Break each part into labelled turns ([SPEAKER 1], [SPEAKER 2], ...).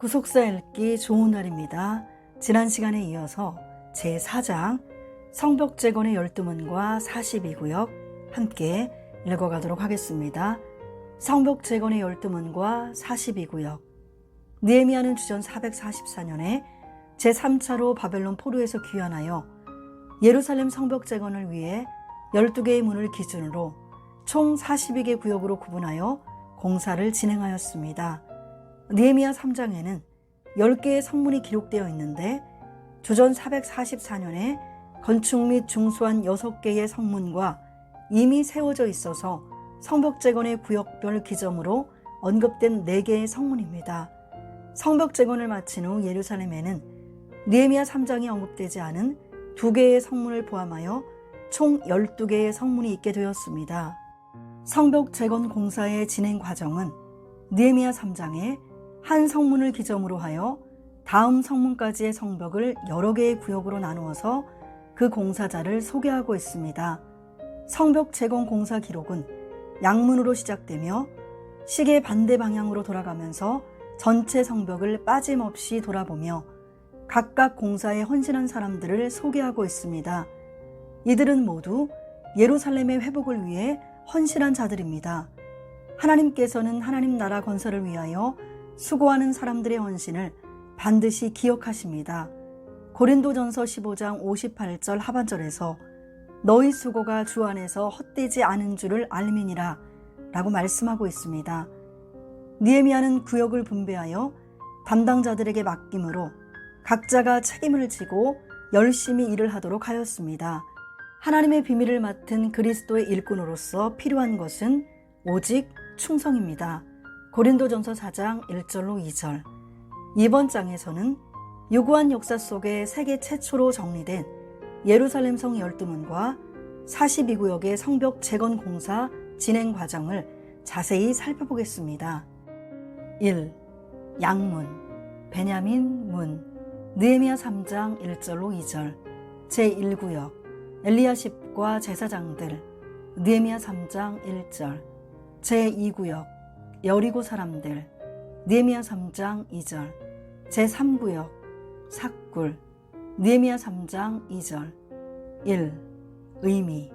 [SPEAKER 1] 구속사 읽기 좋은 날입니다. 지난 시간에 이어서 제4장 성벽재건의 12문과 42구역 함께 읽어가도록 하겠습니다. 성벽재건의 12문과 42구역. 느헤미야는 주전 444년에 제3차로 바벨론 포로에서 귀환하여 예루살렘 성벽재건을 위해 12개의 문을 기준으로 총 42개 구역으로 구분하여 공사를 진행하였습니다. 느헤미야 3장에는 10개의 성문이 기록되어 있는데 주전 444년에 건축 및 중수한 6개의 성문과 이미 세워져 있어서 성벽재건의 구역별 기점으로 언급된 4개의 성문입니다. 성벽재건을 마친 후 예루살렘에는 느헤미야 3장이 언급되지 않은 2개의 성문을 포함하여 총 12개의 성문이 있게 되었습니다. 성벽재건 공사의 진행 과정은 느헤미야 3장에 한 성문을 기점으로 하여 다음 성문까지의 성벽을 여러 개의 구역으로 나누어서 그 공사자를 소개하고 있습니다. 성벽 재건 공사 기록은 양문으로 시작되며 시계 반대 방향으로 돌아가면서 전체 성벽을 빠짐없이 돌아보며 각각 공사에 헌신한 사람들을 소개하고 있습니다. 이들은 모두 예루살렘의 회복을 위해 헌신한 자들입니다. 하나님께서는 하나님 나라 건설을 위하여 수고하는 사람들의 헌신을 반드시 기억하십니다. 고린도전서 15장 58절 하반절에서 너희 수고가 주 안에서 헛되지 않은 줄을 알미니라 라고 말씀하고 있습니다. 느헤미야는 구역을 분배하여 담당자들에게 맡김으로 각자가 책임을 지고 열심히 일을 하도록 하였습니다. 하나님의 비밀을 맡은 그리스도의 일꾼으로서 필요한 것은 오직 충성입니다. 고린도전서 4장 1절로 2절. 이번 장에서는 유구한 역사 속에 세계 최초로 정리된 예루살렘 성 12문과 42구역의 성벽 재건 공사 진행 과정을 자세히 살펴보겠습니다. 1. 양문, 베냐민 문, 느헤미야 3장 1절로 2절. 제1구역, 엘리야십과 제사장들, 느헤미야 3장 1절. 제2구역, 여리고 사람들, 느헤미야 3장 2절. 제3구역, 삭굴, 느헤미야 3장 2절. 1. 의미.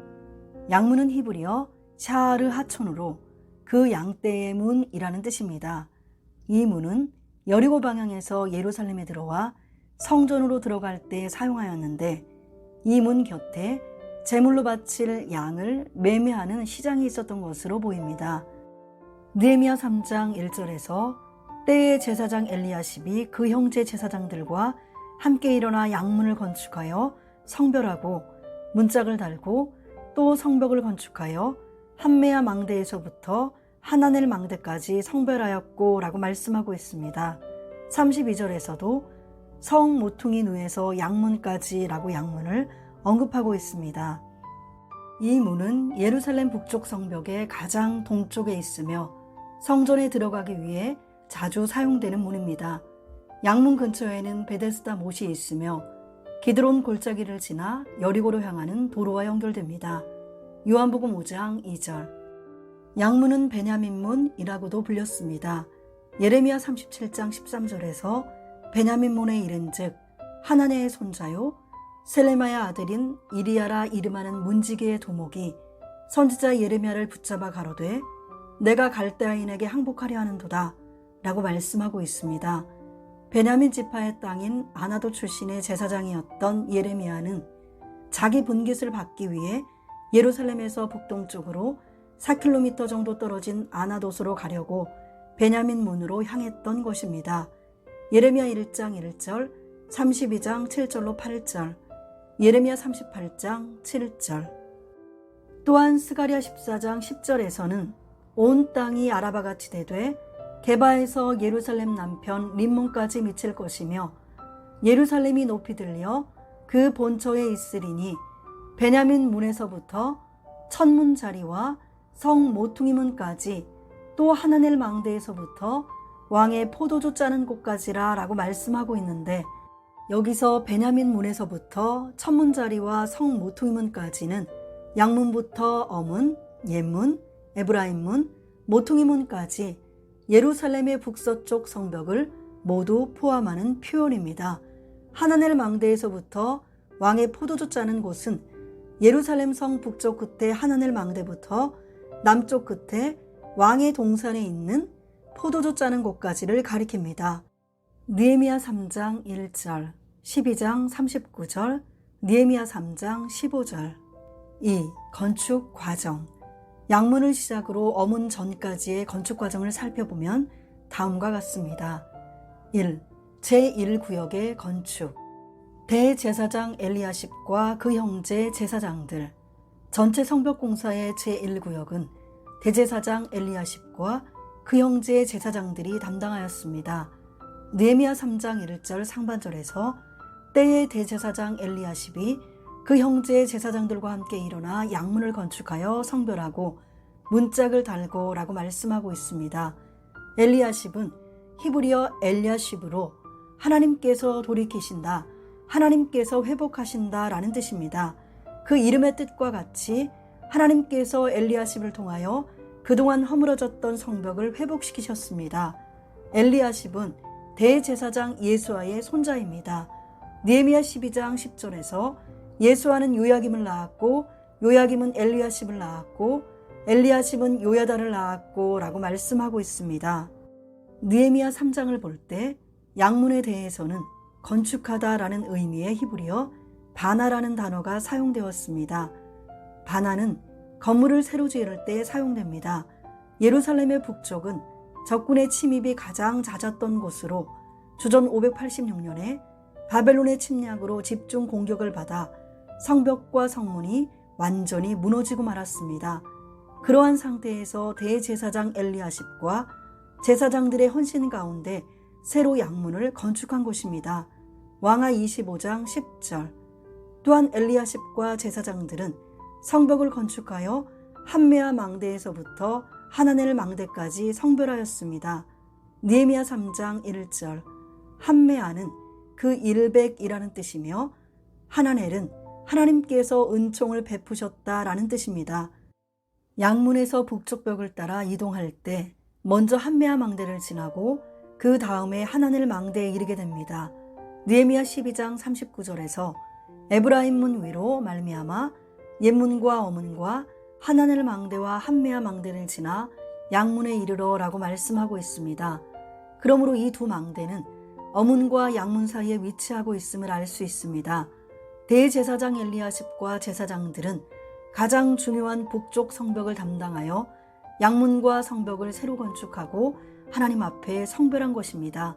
[SPEAKER 1] 양문은 히브리어 샤아르 하촌으로 그 양떼의 문이라는 뜻입니다. 이 문은 여리고 방향에서 예루살렘에 들어와 성전으로 들어갈 때 사용하였는데 이 문 곁에 제물로 바칠 양을 매매하는 시장이 있었던 것으로 보입니다. 느헤미야 3장 1절에서 때의 제사장 엘리야십이 그 형제 제사장들과 함께 일어나 양문을 건축하여 성별하고 문짝을 달고 또 성벽을 건축하여 한메야 망대에서부터 하나넬 망대까지 성별하였고 라고 말씀하고 있습니다. 32절에서도 성 모퉁이 누에서 양문까지 라고 양문을 언급하고 있습니다. 이 문은 예루살렘 북쪽 성벽의 가장 동쪽에 있으며 성전에 들어가기 위해 자주 사용되는 문입니다. 양문 근처에는 베데스다 못이 있으며 기드론 골짜기를 지나 여리고로 향하는 도로와 연결됩니다. 요한복음 5장 2절. 양문은 베냐민 문이라고도 불렸습니다. 예레미야 37장 13절에서 베냐민 문에 이른즉 하나네의 손자요 셀레마야 아들인 이리야라 이름하는 문지기의 도목이 선지자 예레미야를 붙잡아 가로되 내가 갈대아인에게 항복하려 하는도다 라고 말씀하고 있습니다. 베냐민 지파의 땅인 아나도 출신의 제사장이었던 예레미야는 자기 분깃을 받기 위해 예루살렘에서 북동쪽으로 4km 정도 떨어진 아나도스로 가려고 베냐민 문으로 향했던 것입니다. 예레미야 1장 1절, 32장 7절로 8절, 예레미야 38장 7절. 또한 스가랴 14장 10절에서는 온 땅이 아라바같이 되되 게바에서 예루살렘 남편 림몬까지 미칠 것이며 예루살렘이 높이 들려 그 본처에 있으리니 베냐민 문에서부터 천문 자리와 성 모퉁이 문까지 또 하나넬 망대에서부터 왕의 포도주 짜는 곳까지라 라고 말씀하고 있는데 여기서 베냐민 문에서부터 천문 자리와 성 모퉁이 문까지는 양문부터 어문, 옛문, 에브라임 문, 모퉁이 문까지 예루살렘의 북서쪽 성벽을 모두 포함하는 표현입니다. 하나넬 망대에서부터 왕의 포도주 짜는 곳은 예루살렘 성 북쪽 끝에 하나넬 망대부터 남쪽 끝에 왕의 동산에 있는 포도주 짜는 곳까지를 가리킵니다. 느헤미야 3장 1절, 12장 39절, 느헤미야 3장 15절. 2. 건축 과정. 양문을 시작으로 어문 전까지의 건축 과정을 살펴보면 다음과 같습니다. 1. 제1구역의 건축. 대제사장 엘리야십과 그 형제 제사장들. 전체 성벽공사의 제1구역은 대제사장 엘리야십과 그 형제의 제사장들이 담당하였습니다. 느헤미야 3장 1절 상반절에서 때의 대제사장 엘리야십이 그 형제의 제사장들과 함께 일어나 양문을 건축하여 성별하고 문짝을 달고 라고 말씀하고 있습니다. 엘리야십은 히브리어 엘리야십으로 하나님께서 돌이키신다, 하나님께서 회복하신다 라는 뜻입니다. 그 이름의 뜻과 같이 하나님께서 엘리야십을 통하여 그동안 허물어졌던 성벽을 회복시키셨습니다. 엘리야십은 대제사장 예수아의 손자입니다. 느헤미야 12장 10절에서 예수아는 요야김을 낳았고 요야김은 엘리야십을 낳았고 엘리야십은 요야다를 낳았고 라고 말씀하고 있습니다. 느헤미야 3장을 볼 때 양문에 대해서는 건축하다라는 의미의 히브리어 바나라는 단어가 사용되었습니다. 바나는 건물을 새로 지을 때 사용됩니다. 예루살렘의 북쪽은 적군의 침입이 가장 잦았던 곳으로 주전 586년에 바벨론의 침략으로 집중 공격을 받아 성벽과 성문이 완전히 무너지고 말았습니다. 그러한 상태에서 대제사장 엘리야십과 제사장들의 헌신 가운데 새로 양문을 건축한 곳입니다. 왕하 25장 10절. 또한 엘리야십과 제사장들은 성벽을 건축하여 함메아 망대에서부터 하나넬 망대까지 성별하였습니다. 느헤미야 3장 1절. 함메아는 그 일백이라는 뜻이며 하나넬은 하나님께서 은총을 베푸셨다라는 뜻입니다. 양문에서 북쪽 벽을 따라 이동할 때 먼저 함메아 망대를 지나고 그 다음에 하나넬 망대에 이르게 됩니다. 느헤미야 12장 39절에서 에브라임 문 위로 말미암아 옛문과 어문과 하나넬 망대와 함메아 망대를 지나 양문에 이르러 라고 말씀하고 있습니다. 그러므로 이 두 망대는 어문과 양문 사이에 위치하고 있음을 알 수 있습니다. 대제사장 엘리야십과 제사장들은 가장 중요한 북쪽 성벽을 담당하여 양문과 성벽을 새로 건축하고 하나님 앞에 성별한 것입니다.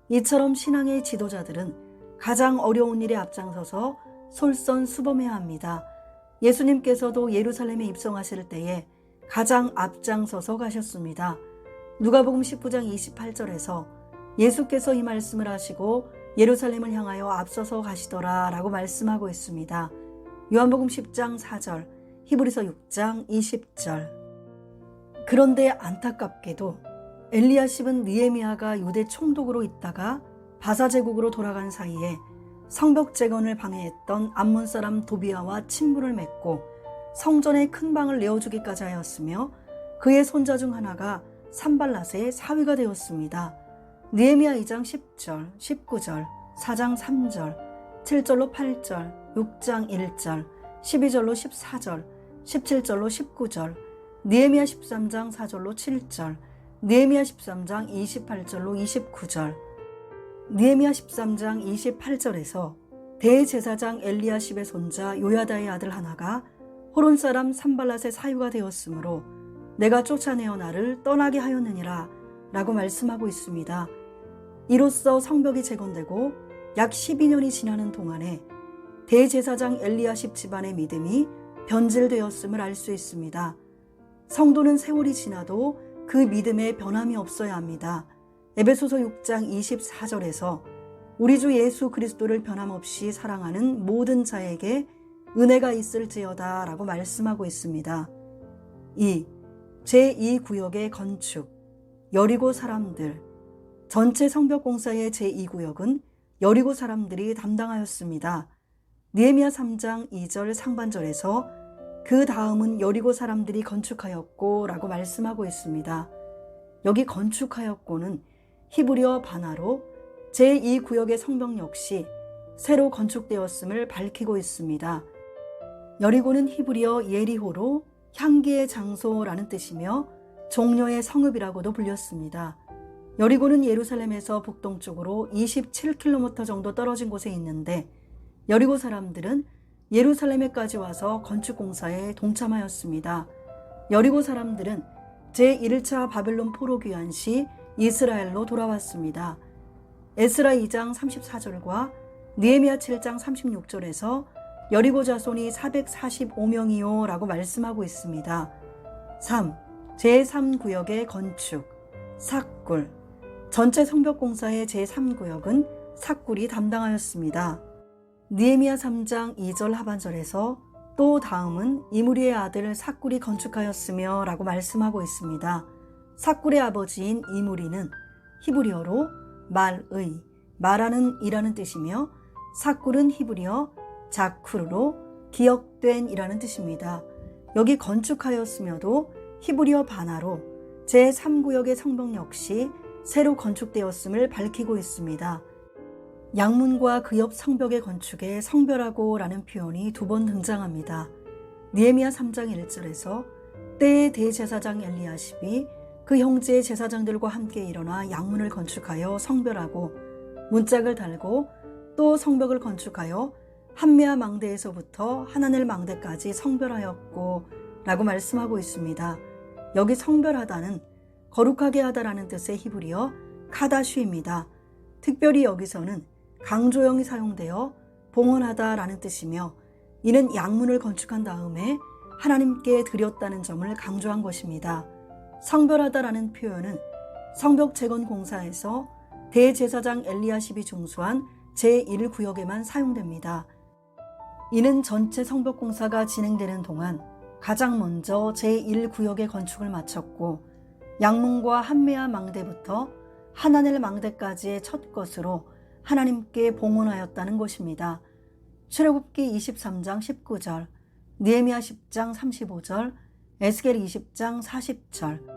[SPEAKER 1] 이처럼 신앙의 지도자들은 가장 어려운 일에 앞장서서 솔선수범해야 합니다. 예수님께서도 예루살렘에 입성하실 때에 가장 앞장서서 가셨습니다. 누가복음 19장 28절에서 예수께서 이 말씀을 하시고 예루살렘을 향하여 앞서서 가시더라 라고 말씀하고 있습니다. 요한복음 10장 4절, 히브리서 6장 20절. 그런데 안타깝게도 엘리야십은 느헤미야가 유대 총독으로 있다가 바사 제국으로 돌아간 사이에 성벽 재건을 방해했던 암몬 사람 도비아와 친분을 맺고 성전에 큰 방을 내어주기까지 하였으며 그의 손자 중 하나가 산발랏의 사위가 되었습니다. 느헤미야 2장 10절, 19절, 4장 3절, 7절로 8절, 6장 1절, 12절로 14절, 17절로 19절, 느헤미야 13장 4절로 7절, 느헤미야 13장 28절로 29절. 느헤미야 13장 28절에서 대제사장 엘리야십의 손자 요야다의 아들 하나가 호론 사람 산발랏의 사유가 되었으므로 내가 쫓아내어 나를 떠나게 하였느니라 라고 말씀하고 있습니다. 이로써 성벽이 재건되고 약 12년이 지나는 동안에 대제사장 엘리야십 집안의 믿음이 변질되었음을 알 수 있습니다. 성도는 세월이 지나도 그 믿음에 변함이 없어야 합니다. 에베소서 6장 24절에서 우리 주 예수 그리스도를 변함없이 사랑하는 모든 자에게 은혜가 있을지어다 라고 말씀하고 있습니다. 2. 제2구역의 건축. 여리고 사람들. 전체 성벽공사의 제2구역은 여리고 사람들이 담당하였습니다. 느헤미야 3장 2절 상반절에서 그 다음은 여리고 사람들이 건축하였고 라고 말씀하고 있습니다. 여기 건축하였고는 히브리어 바나로 제2구역의 성벽 역시 새로 건축되었음을 밝히고 있습니다. 여리고는 히브리어 예리호로 향기의 장소라는 뜻이며 종려의 성읍이라고도 불렸습니다. 여리고는 예루살렘에서 북동쪽으로 27km 정도 떨어진 곳에 있는데 여리고 사람들은 예루살렘에까지 와서 건축공사에 동참하였습니다. 여리고 사람들은 제1차 바벨론 포로 귀환 시 이스라엘로 돌아왔습니다. 에스라 2장 34절과 느헤미야 7장 36절에서 여리고 자손이 445명이요 라고 말씀하고 있습니다. 3. 제3구역의 건축, 삭굴. 전체 성벽공사의 제3구역은 삭굴이 담당하였습니다. 느헤미야 3장 2절 하반절에서 또 다음은 이므리의 아들 삭굴이 건축하였으며 라고 말씀하고 있습니다. 삭굴의 아버지인 이므리는 히브리어로 말의, 말하는 이라는 뜻이며 삭굴은 히브리어 자쿠르로 기억된 이라는 뜻입니다. 여기 건축하였으며도 히브리어 바나로 제3구역의 성벽 역시 새로 건축되었음을 밝히고 있습니다. 양문과 그 옆 성벽의 건축에 성별하고 라는 표현이 2번 등장합니다. 느헤미야 3장 1절에서 때의 대제사장 엘리야십이 그 형제의 제사장들과 함께 일어나 양문을 건축하여 성별하고 문짝을 달고 또 성벽을 건축하여 한메아 망대에서부터 하나넬 망대까지 성별하였고 라고 말씀하고 있습니다. 여기 성별하다는 거룩하게 하다라는 뜻의 히브리어 카다슈입니다. 특별히 여기서는 강조형이 사용되어 봉헌하다라는 뜻이며 이는 양문을 건축한 다음에 하나님께 드렸다는 점을 강조한 것입니다. 성별하다라는 표현은 성벽 재건 공사에서 대제사장 엘리야십이 중수한 제1구역에만 사용됩니다. 이는 전체 성벽 공사가 진행되는 동안 가장 먼저 제1구역의 건축을 마쳤고 양문과 한메아 망대부터 하나넬 망대까지의 첫 것으로 하나님께 봉헌하였다는 것입니다. 출애굽기 23장 19절, 느헤미야 10장 35절, 에스겔 20장 40절,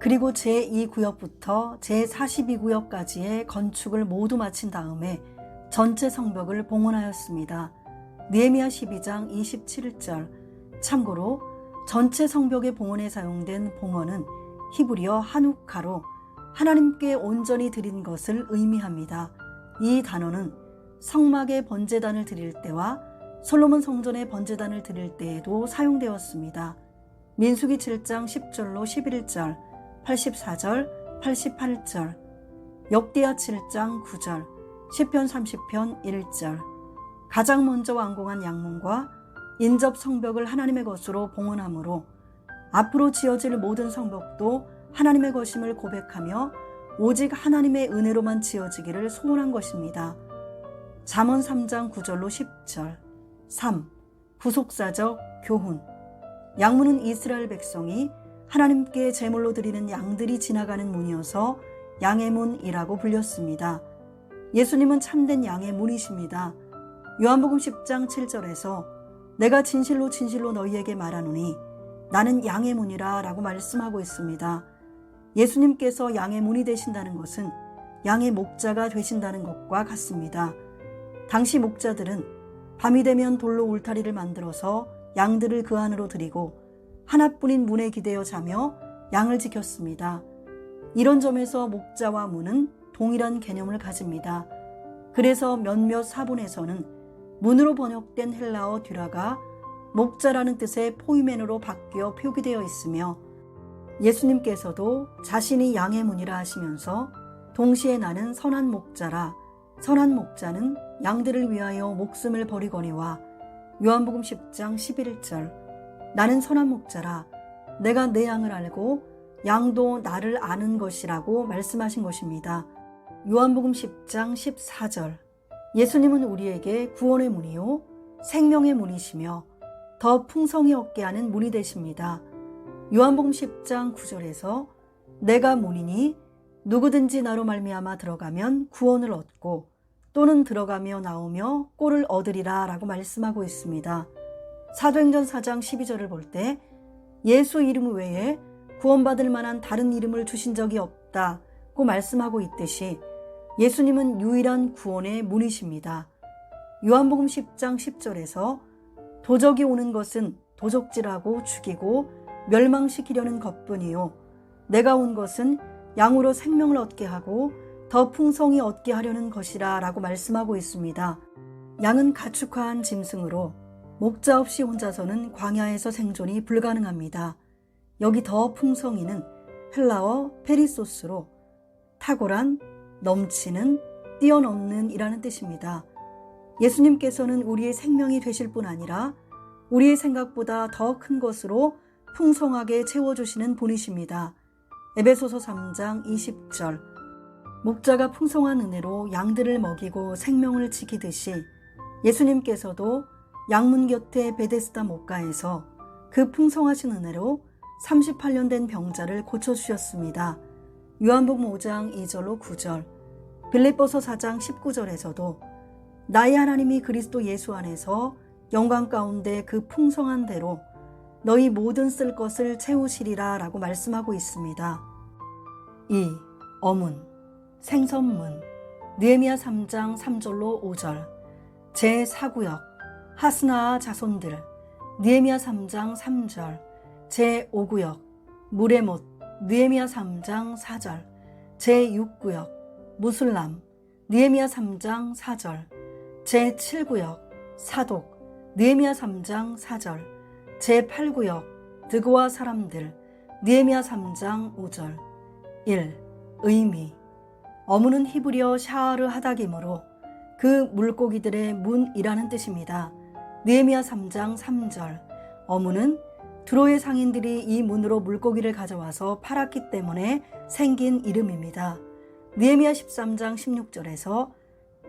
[SPEAKER 1] 그리고 제2구역부터 제42구역까지의 건축을 모두 마친 다음에 전체 성벽을 봉헌하였습니다. 느헤미야 12장 27절. 참고로 전체 성벽의 봉헌에 사용된 봉헌은 히브리어 하누카로 하나님께 온전히 드린 것을 의미합니다. 이 단어는 성막의 번제단을 드릴 때와 솔로몬 성전의 번제단을 드릴 때에도 사용되었습니다. 민수기 7장 10절로 11절, 84절, 88절, 역대하 7장 9절, 시편 30편 1절. 가장 먼저 완공한 양문과 인접 성벽을 하나님의 것으로 봉헌하므로 앞으로 지어질 모든 성벽도 하나님의 것임을 고백하며 오직 하나님의 은혜로만 지어지기를 소원한 것입니다. 잠언 3장 9절로 10절. 3. 구속사적 교훈. 양문은 이스라엘 백성이 하나님께 제물로 드리는 양들이 지나가는 문이어서 양의 문이라고 불렸습니다. 예수님은 참된 양의 문이십니다. 요한복음 10장 7절에서 내가 진실로 진실로 너희에게 말하노니 나는 양의 문이라 라고 말씀하고 있습니다. 예수님께서 양의 문이 되신다는 것은 양의 목자가 되신다는 것과 같습니다. 당시 목자들은 밤이 되면 돌로 울타리를 만들어서 양들을 그 안으로 들이고 하나뿐인 문에 기대어 자며 양을 지켰습니다. 이런 점에서 목자와 문은 동일한 개념을 가집니다. 그래서 몇몇 사본에서는 문으로 번역된 헬라어 듀라가 목자라는 뜻의 포이멘으로 바뀌어 표기되어 있으며 예수님께서도 자신이 양의 문이라 하시면서 동시에 나는 선한 목자라, 선한 목자는 양들을 위하여 목숨을 버리거니와 요한복음 10장 11절 나는 선한 목자라 내가 내 양을 알고 양도 나를 아는 것이라고 말씀하신 것입니다. 요한복음 10장 14절 예수님은 우리에게 구원의 문이요 생명의 문이시며 더 풍성히 얻게 하는 문이 되십니다. 요한복음 10장 9절에서 내가 문이니 누구든지 나로 말미암아 들어가면 구원을 얻고 또는 들어가며 나오며 꼴을 얻으리라 라고 말씀하고 있습니다. 사도행전 4장 12절을 볼 때 예수 이름 외에 구원받을 만한 다른 이름을 주신 적이 없다고 고 말씀하고 있듯이 예수님은 유일한 구원의 문이십니다. 요한복음 10장 10절에서 도적이 오는 것은 도적질하고 죽이고 멸망시키려는 것뿐이요 내가 온 것은 양으로 생명을 얻게 하고 더 풍성히 얻게 하려는 것이라 라고 말씀하고 있습니다. 양은 가축화한 짐승으로 목자 없이 혼자서는 광야에서 생존이 불가능합니다. 여기 더 풍성히는 헬라어 페리소스로 탁월한, 넘치는, 뛰어넘는 이라는 뜻입니다. 예수님께서는 우리의 생명이 되실 뿐 아니라 우리의 생각보다 더 큰 것으로 풍성하게 채워주시는 분이십니다. 에베소서 3장 20절 목자가 풍성한 은혜로 양들을 먹이고 생명을 지키듯이 예수님께서도 양문 곁에 베데스다 목가에서 그 풍성하신 은혜로 38년 된 병자를 고쳐주셨습니다. 요한복음 5장 2절로 9절 빌립보서 4장 19절에서도 나의 하나님이 그리스도 예수 안에서 영광 가운데 그 풍성한 대로 너희 모든 쓸 것을 채우시리라 라고 말씀하고 있습니다. 2. 어문, 생선문, 느헤미야 3장 3절로 5절 제4구역, 하스나아 자손들, 느헤미야 3장 3절 제5구역, 무레못, 느헤미야 3장 4절 제6구역, 무술람, 느헤미야 3장 4절 제7구역, 사독, 느헤미야 3장 4절 제8구역, 드고아 사람들, 느헤미야 3장 5절 1. 의미 어문은 히브리어 샤아르 하닥이므로 그 물고기들의 문이라는 뜻입니다. 느헤미야 3장 3절 어문은 두로의 상인들이 이 문으로 물고기를 가져와서 팔았기 때문에 생긴 이름입니다. 느헤미야 13장 16절에서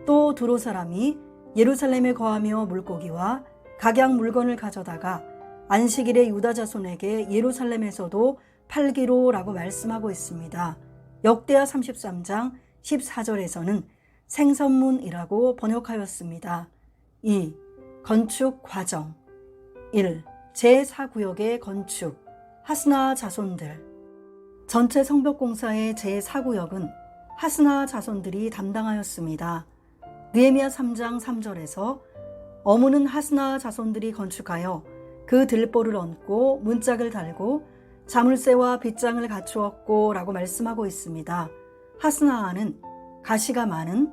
[SPEAKER 1] 또 두로 사람이 예루살렘에 거하며 물고기와 각양 물건을 가져다가 안식일에 유다 자손에게 예루살렘에서도 팔기로 라고 말씀하고 있습니다. 역대하 33장 14절에서는 생선문이라고 번역하였습니다. 2. 건축 과정 1. 제4구역의 건축 하스나아 자손들 전체 성벽공사의 제4구역은 하스나아 자손들이 담당하였습니다. 느헤미야 3장 3절에서 어문은 하스나아 자손들이 건축하여 그 들보를 얹고 문짝을 달고 자물쇠와 빗장을 갖추었고 라고 말씀하고 있습니다. 하스나아는 가시가 많은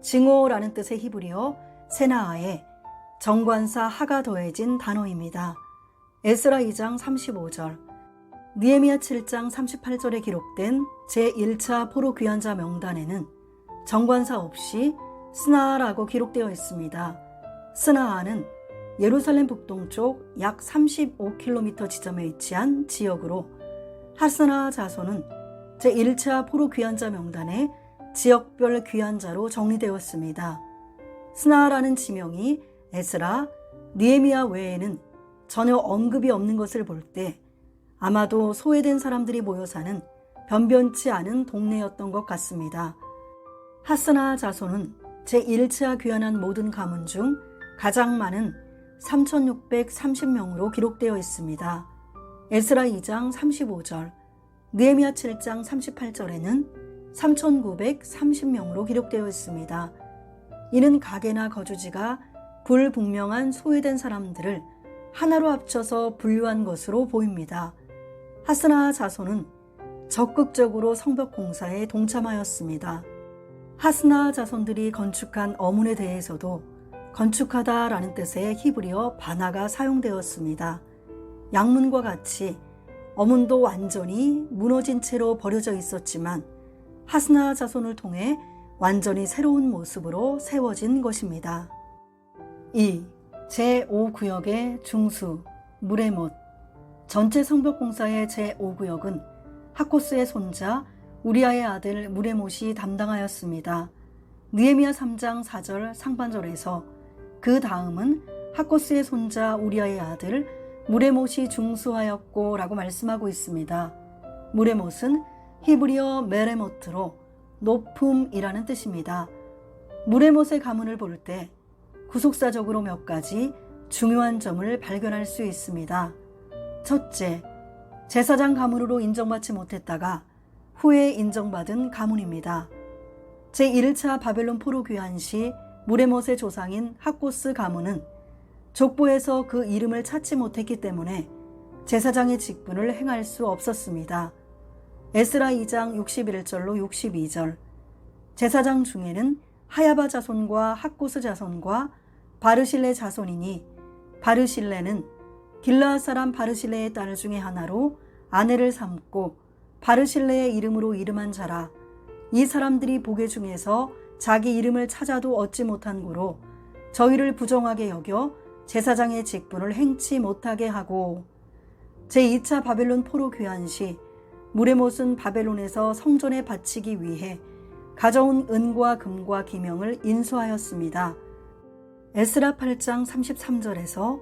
[SPEAKER 1] 증오라는 뜻의 히브리어 세나아에 정관사 하가 더해진 단어입니다. 에스라 2장 35절 느헤미야 7장 38절에 기록된 제1차 포로 귀환자 명단에는 정관사 없이 스나아라고 기록되어 있습니다. 스나아는 예루살렘 북동쪽 약 35km 지점에 위치한 지역으로 하스나아 자손은 제1차 포로 귀환자 명단에 지역별 귀환자로 정리되었습니다. 스나아라는 지명이 에스라, 느헤미야 외에는 전혀 언급이 없는 것을 볼 때 아마도 소외된 사람들이 모여 사는 변변치 않은 동네였던 것 같습니다. 하스나아 자손은 제1차 귀환한 모든 가문 중 가장 많은 3,630명으로 기록되어 있습니다. 에스라 2장 35절, 느헤미야 7장 38절에는 3,930명으로 기록되어 있습니다. 이는 가게나 거주지가 불분명한 소외된 사람들을 하나로 합쳐서 분류한 것으로 보입니다. 하스나아 자손은 적극적으로 성벽 공사에 동참하였습니다. 하스나아 자손들이 건축한 어문에 대해서도 건축하다라는 뜻의 히브리어 바나가 사용되었습니다. 양문과 같이 어문도 완전히 무너진 채로 버려져 있었지만 하스나아 자손을 통해 완전히 새로운 모습으로 세워진 것입니다. 2. 제5구역의 중수, 무레못 전체 성벽공사의 제5구역은 하코스의 손자 우리아의 아들 무레못이 담당하였습니다. 느헤미야 3장 4절 상반절에서 그 다음은 하코스의 손자 우리아의 아들 무레못이 중수하였고 라고 말씀하고 있습니다. 무레못은 히브리어 메레모트로 높음이라는 뜻입니다. 무레못의 가문을 볼 때 구속사적으로 몇 가지 중요한 점을 발견할 수 있습니다. 첫째, 제사장 가문으로 인정받지 못했다가 후에 인정받은 가문입니다. 제1차 바벨론 포로 귀환 시 무레못의 조상인 학고스 가문은 족보에서 그 이름을 찾지 못했기 때문에 제사장의 직분을 행할 수 없었습니다. 에스라 2장 61절로 62절. 제사장 중에는 하야바 자손과 학고스 자손과 바르실레 자손이니 바르실레는 길르앗 사람 바르실레의 딸 중에 하나로 아내를 삼고 바르실레의 이름으로 이름한 자라. 이 사람들이 보게 중에서 자기 이름을 찾아도 얻지 못한 고로 저희를 부정하게 여겨 제사장의 직분을 행치 못하게 하고. 제2차 바벨론 포로 귀환 시 무레못은 바벨론에서 성전에 바치기 위해 가져온 은과 금과 기명을 인수하였습니다. 에스라 8장 33절에서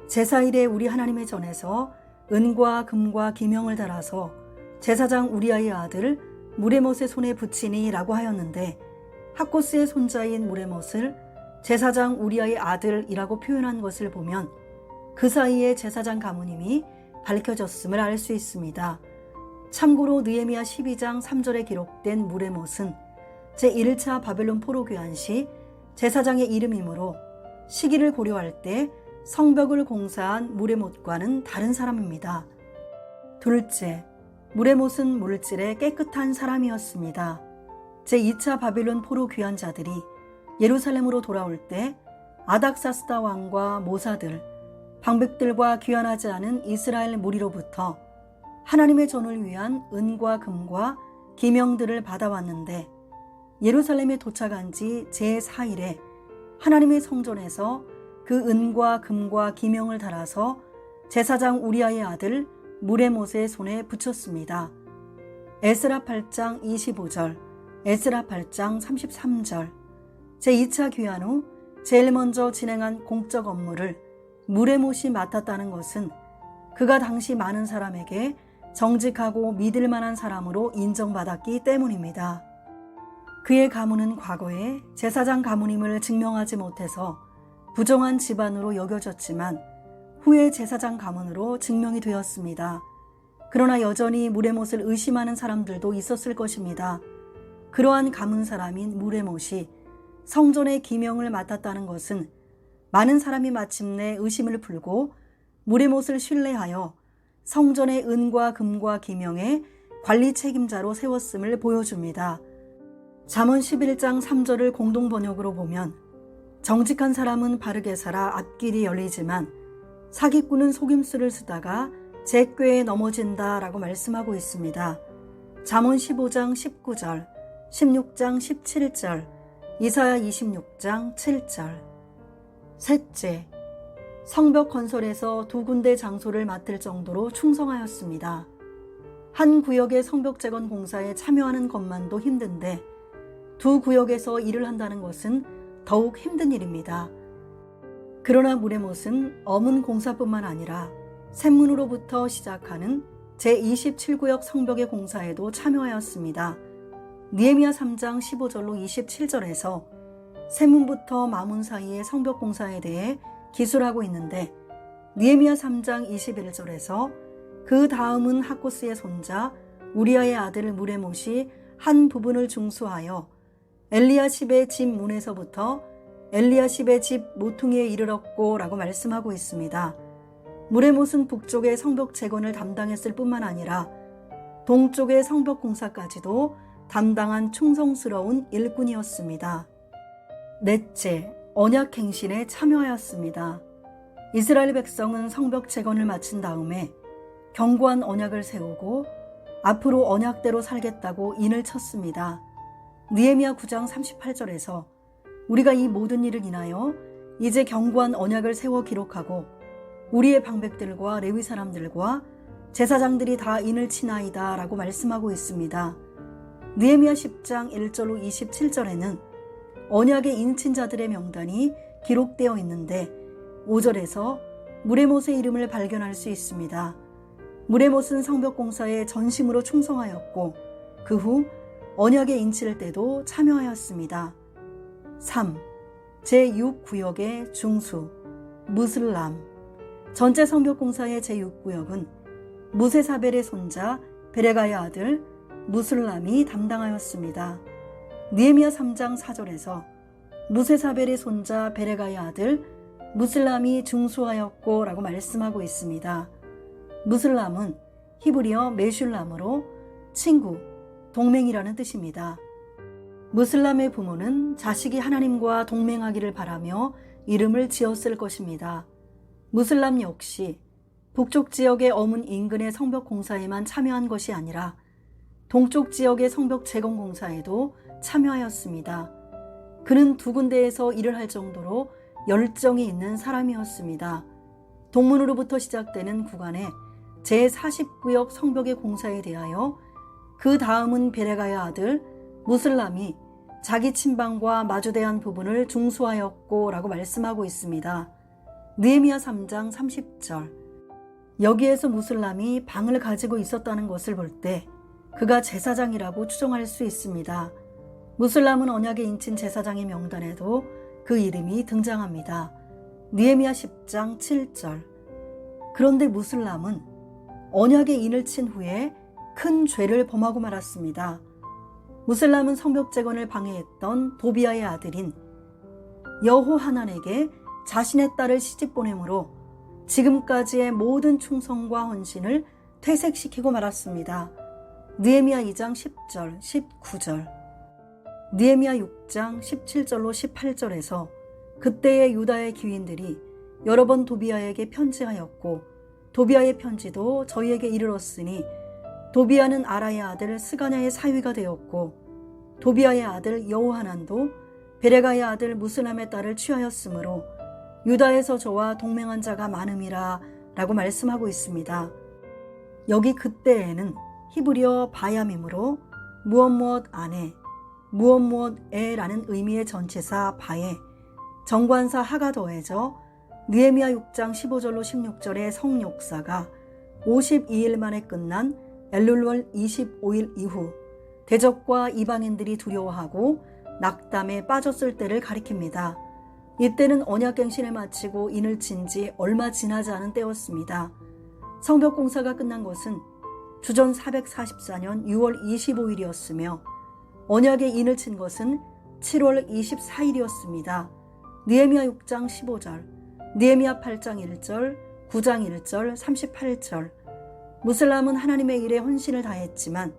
[SPEAKER 1] 제사일에 우리 하나님의 전에서 은과 금과 기명을 달아서 제사장 우리아의 아들 무레못의 손에 붙이니 라고 하였는데, 학고스의 손자인 무레못을 제사장 우리아의 아들이라고 표현한 것을 보면 그 사이에 제사장 가문임이 밝혀졌음을 알 수 있습니다. 참고로 느헤미야 12장 3절에 기록된 무레못은 제1차 바벨론 포로 귀환 시 제사장의 이름이므로 시기를 고려할 때 성벽을 공사한 무레못과는 다른 사람입니다. 둘째, 무레못은 물질에 깨끗한 사람이었습니다. 제2차 바빌론 포로 귀환자들이 예루살렘으로 돌아올 때 아닥사스다 왕과 모사들, 방백들과 귀환하지 않은 이스라엘 무리로부터 하나님의 전을 위한 은과 금과 기명들을 받아왔는데, 예루살렘에 도착한 지 제4일에 하나님의 성전에서 그 은과 금과 기명을 달아서 제사장 우리아의 아들 무레못의 손에 붙였습니다. 에스라 8장 25절, 에스라 8장 33절. 제2차 귀환 후 제일 먼저 진행한 공적 업무를 무레못이 맡았다는 것은 그가 당시 많은 사람에게 정직하고 믿을 만한 사람으로 인정받았기 때문입니다. 그의 가문은 과거에 제사장 가문임을 증명하지 못해서 부정한 집안으로 여겨졌지만 후에 제사장 가문으로 증명이 되었습니다. 그러나 여전히 무레못을 의심하는 사람들도 있었을 것입니다. 그러한 가문 사람인 무레못이 성전의 기명을 맡았다는 것은 많은 사람이 마침내 의심을 풀고 무레못을 신뢰하여 성전의 은과 금과 기명의 관리 책임자로 세웠음을 보여줍니다. 잠언 11장 3절을 공동 번역으로 보면 정직한 사람은 바르게 살아 앞길이 열리지만 사기꾼은 속임수를 쓰다가 제 꾀에 넘어진다 라고 말씀하고 있습니다. 잠언 15장 19절, 16장 17절, 이사야 26장 7절. 셋째, 성벽 건설에서 2군데 장소를 맡을 정도로 충성하였습니다. 한 구역의 성벽 재건 공사에 참여하는 것만도 힘든데 2 구역에서 일을 한다는 것은 더욱 힘든 일입니다. 그러나 무레못은 어문 공사뿐만 아니라 샘문으로부터 시작하는 제27구역 성벽의 공사에도 참여하였습니다. 느헤미야 3장 15절로 27절에서 샘문부터 마문 사이의 성벽 공사에 대해 기술하고 있는데, 느헤미야 3장 21절에서 그 다음은 학고스의 손자 우리아의 아들 무레못이 한 부분을 중수하여 엘리야십의 집 문에서부터 엘리야십의 집 모퉁이에 이르렀고 라고 말씀하고 있습니다. 무레못은 북쪽의 성벽 재건을 담당했을 뿐만 아니라 동쪽의 성벽 공사까지도 담당한 충성스러운 일꾼이었습니다. 넷째, 언약행신에 참여하였습니다. 이스라엘 백성은 성벽 재건을 마친 다음에 견고한 언약을 세우고 앞으로 언약대로 살겠다고 인을 쳤습니다. 느헤미야 9장 38절에서 우리가 이 모든 일을 인하여 이제 견고한 언약을 세워 기록하고 우리의 방백들과 레위 사람들과 제사장들이 다 인을 치나이다 라고 말씀하고 있습니다. 느헤미야 10장 1절로 27절에는 언약의 인친 자들의 명단이 기록되어 있는데 5절에서 무레못의 이름을 발견할 수 있습니다. 무레못은 성벽 공사에 전심으로 충성하였고 그 후 언약의 인칠 때도 참여하였습니다. 3. 제6구역의 중수 무슬람. 전체 성벽 공사의 제6구역은 무세사벨의 손자 베레가의 아들 무술람이 담당하였습니다. 느헤미야 3장 4절에서 무세사벨의 손자 베레가의 아들 무슬람이 중수하였고 라고 말씀하고 있습니다. 무슬람은 히브리어 메슐람으로 친구, 동맹이라는 뜻입니다. 무슬람의 부모는 자식이 하나님과 동맹하기를 바라며 이름을 지었을 것입니다. 무슬람 역시 북쪽 지역의 어문 인근의 성벽 공사에만 참여한 것이 아니라 동쪽 지역의 성벽 재건 공사에도 참여하였습니다. 그는 두 군데에서 일을 할 정도로 열정이 있는 사람이었습니다. 동문으로부터 시작되는 구간의 제40구역 성벽의 공사에 대하여 그 다음은 베레가의 아들 무슬람이 자기 친방과 마주대한 부분을 중수하였고 라고 말씀하고 있습니다. 느헤미야 3장 30절. 여기에서 무슬람이 방을 가지고 있었다는 것을 볼 때 그가 제사장이라고 추정할 수 있습니다. 무슬람은 언약의 인친 제사장의 명단에도 그 이름이 등장합니다. 느헤미야 10장 7절. 그런데 무슬람은 언약의 인을 친 후에 큰 죄를 범하고 말았습니다. 무슬람은 성벽 재건을 방해했던 도비아의 아들인 여호하난에게 자신의 딸을 시집 보내므로 지금까지의 모든 충성과 헌신을 퇴색시키고 말았습니다. 느헤미야 2장 10절, 19절. 느헤미야 6장 17절로 18절에서 그때의 유다의 귀인들이 여러 번 도비아에게 편지하였고 도비아의 편지도 저희에게 이르렀으니 도비아는 아라의 아들 스가냐의 사위가 되었고 도비아의 아들 여호하난도 베레가의 아들 무슬람의 딸을 취하였으므로 유다에서 저와 동맹한 자가 많음이라 라고 말씀하고 있습니다. 여기 그때에는 히브리어 바야밈으로 무엇 안에 무엇에라는 의미의 전치사 바에 정관사 하가 더해져 느헤미야 6장 15절로 16절의 성욕사가 52일 만에 끝난 엘룰월 25일 이후 대적과 이방인들이 두려워하고 낙담에 빠졌을 때를 가리킵니다. 이때는 언약갱신을 마치고 인을 친 지 얼마 지나지 않은 때였습니다. 성벽 공사가 끝난 것은 주전 444년 6월 25일이었으며 언약의 인을 친 것은 7월 24일이었습니다. 느헤미야 6장 15절, 느헤미야 8장 1절, 9장 1절, 38절. 무슬람은 하나님의 일에 헌신을 다했지만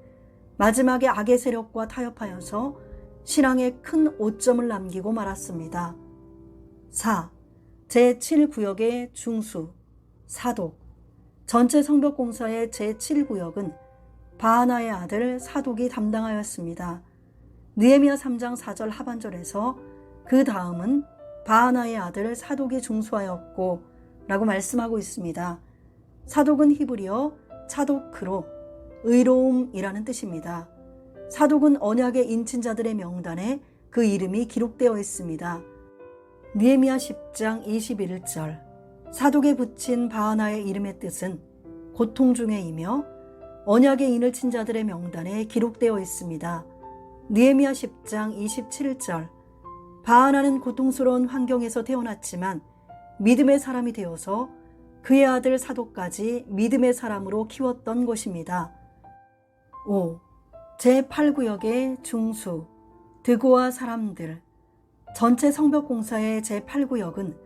[SPEAKER 1] 마지막에 악의 세력과 타협하여서 신앙에 큰 오점을 남기고 말았습니다. 4. 제7구역의 중수, 사독. 전체 성벽 공사의 제7구역은 바하나의 아들 사독이 담당하였습니다. 느헤미야 3장 4절 하반절에서 그 다음은 바하나의 아들 사독이 중수하였고 라고 말씀하고 있습니다. 사독은 히브리어 차도크로 의로움이라는 뜻입니다. 사독은 언약의 인친자들의 명단에 그 이름이 기록되어 있습니다. 느헤미야 10장 21절. 사독에 붙인 바하나의 이름의 뜻은 고통 중에이며 언약의 인을 친 자들의 명단에 기록되어 있습니다. 느헤미야 10장 27절. 바하나는 고통스러운 환경에서 태어났지만 믿음의 사람이 되어서 그의 아들 사독까지 믿음의 사람으로 키웠던 것입니다. 5. 제8구역의 중수, 드고아 사람들. 전체 성벽 공사의 제8구역은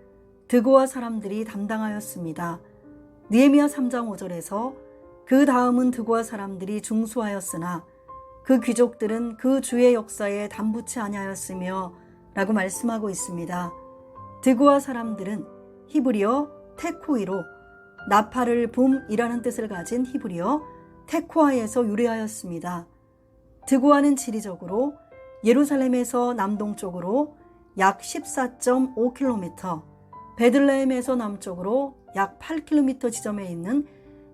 [SPEAKER 1] 드고아 사람들이 담당하였습니다. 느헤미야 3장 5절에서 그 다음은 드고아 사람들이 중수하였으나 그 귀족들은 그 주의 역사에 담붙지 아니하였으며 라고 말씀하고 있습니다. 드고아 사람들은 히브리어 테코이로 나팔을 붐이라는 뜻을 가진 히브리어 테코아에서 유래하였습니다. 드고아는 지리적으로 예루살렘에서 남동쪽으로 약 14.5km, 베들레헴에서 남쪽으로 약 8km 지점에 있는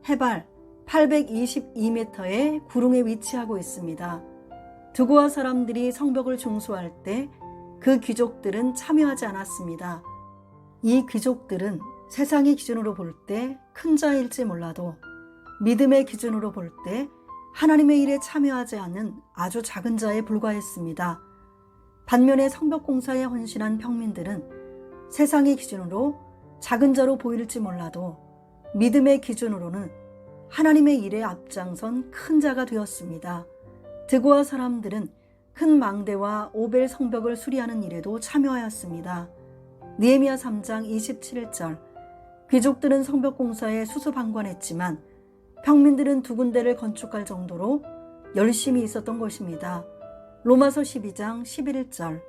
[SPEAKER 1] 해발 822m의 구릉에 위치하고 있습니다. 드고아 사람들이 성벽을 중수할 때 그 귀족들은 참여하지 않았습니다. 이 귀족들은 세상의 기준으로 볼 때 큰 자일지 몰라도 믿음의 기준으로 볼 때 하나님의 일에 참여하지 않는 아주 작은 자에 불과했습니다. 반면에 성벽 공사에 헌신한 평민들은 세상의 기준으로 작은 자로 보일지 몰라도 믿음의 기준으로는 하나님의 일에 앞장선 큰 자가 되었습니다. 드고아 사람들은 큰 망대와 오벨 성벽을 수리하는 일에도 참여하였습니다. 느헤미야 3장 27절. 귀족들은 성벽 공사에 수수방관했지만 평민들은 두 군데를 건축할 정도로 열심히 있었던 것입니다. 로마서 12장 11절.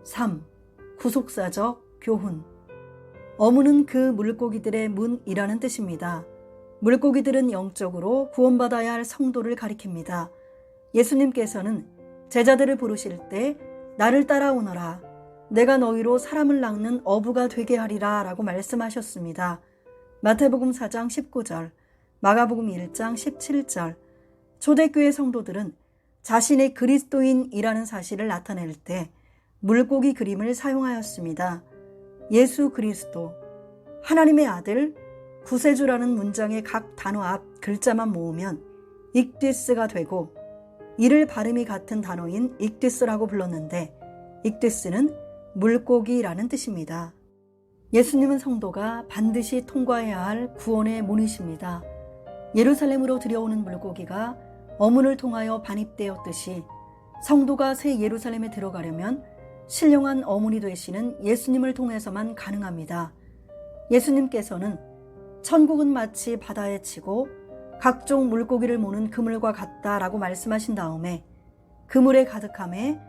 [SPEAKER 1] 3. 구속사적 교훈. 어문은 그 물고기들의 문이라는 뜻입니다. 물고기들은 영적으로 구원받아야 할 성도를 가리킵니다. 예수님께서는 제자들을 부르실 때 나를 따라오너라. 내가 너희로 사람을 낚는 어부가 되게 하리라 라고 말씀하셨습니다. 마태복음 4장 19절, 마가복음 1장 17절. 초대교회 성도들은 자신의 그리스도인이라는 사실을 나타낼 때 물고기 그림을 사용하였습니다. 예수 그리스도, 하나님의 아들, 구세주라는 문장의 각 단어 앞 글자만 모으면 익디스가 되고 이를 발음이 같은 단어인 익디스라고 불렀는데 익디스는 물고기라는 뜻입니다. 예수님은 성도가 반드시 통과해야 할 구원의 문이십니다. 예루살렘으로 들여오는 물고기가 어문을 통하여 반입되었듯이 성도가 새 예루살렘에 들어가려면 신령한 어문이 되시는 예수님을 통해서만 가능합니다. 예수님께서는 천국은 마치 바다에 치고 각종 물고기를 모는 그물과 같다라고 말씀하신 다음에 그물에 가득함에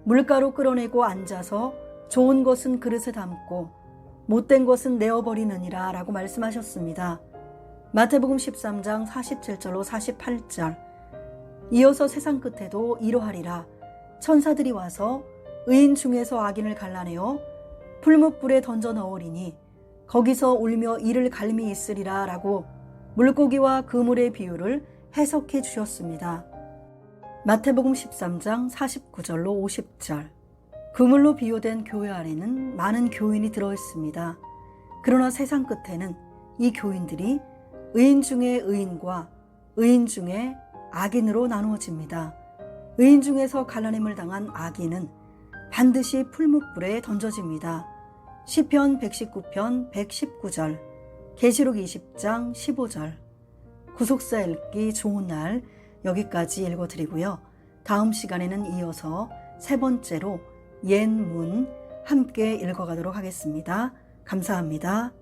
[SPEAKER 1] 물가로 끌어내고 앉아서 좋은 것은 그릇에 담고 못된 것은 내어버리느니라 라고 말씀하셨습니다. 마태복음 13장 47절로 48절. 이어서 세상 끝에도 이러하리라. 천사들이 와서 의인 중에서 악인을 갈라내어 풀무불에 던져 넣으리니 거기서 울며 이를 갈미 있으리라 라고 물고기와 그물의 비유를 해석해 주셨습니다. 마태복음 13장 49절로 50절. 그물로 비유된 교회 안에는 많은 교인이 들어있습니다. 그러나 세상 끝에는 이 교인들이 의인 중에 의인과 의인 중에 악인으로 나누어집니다. 의인 중에서 갈라냄을 당한 악인은 반드시 풀무불에 던져집니다. 시편 119편 119절, 계시록 20장 15절. 구속사 읽기 좋은 날 여기까지 읽어드리고요. 다음 시간에는 이어서 세 번째로 옛문 함께 읽어가도록 하겠습니다. 감사합니다.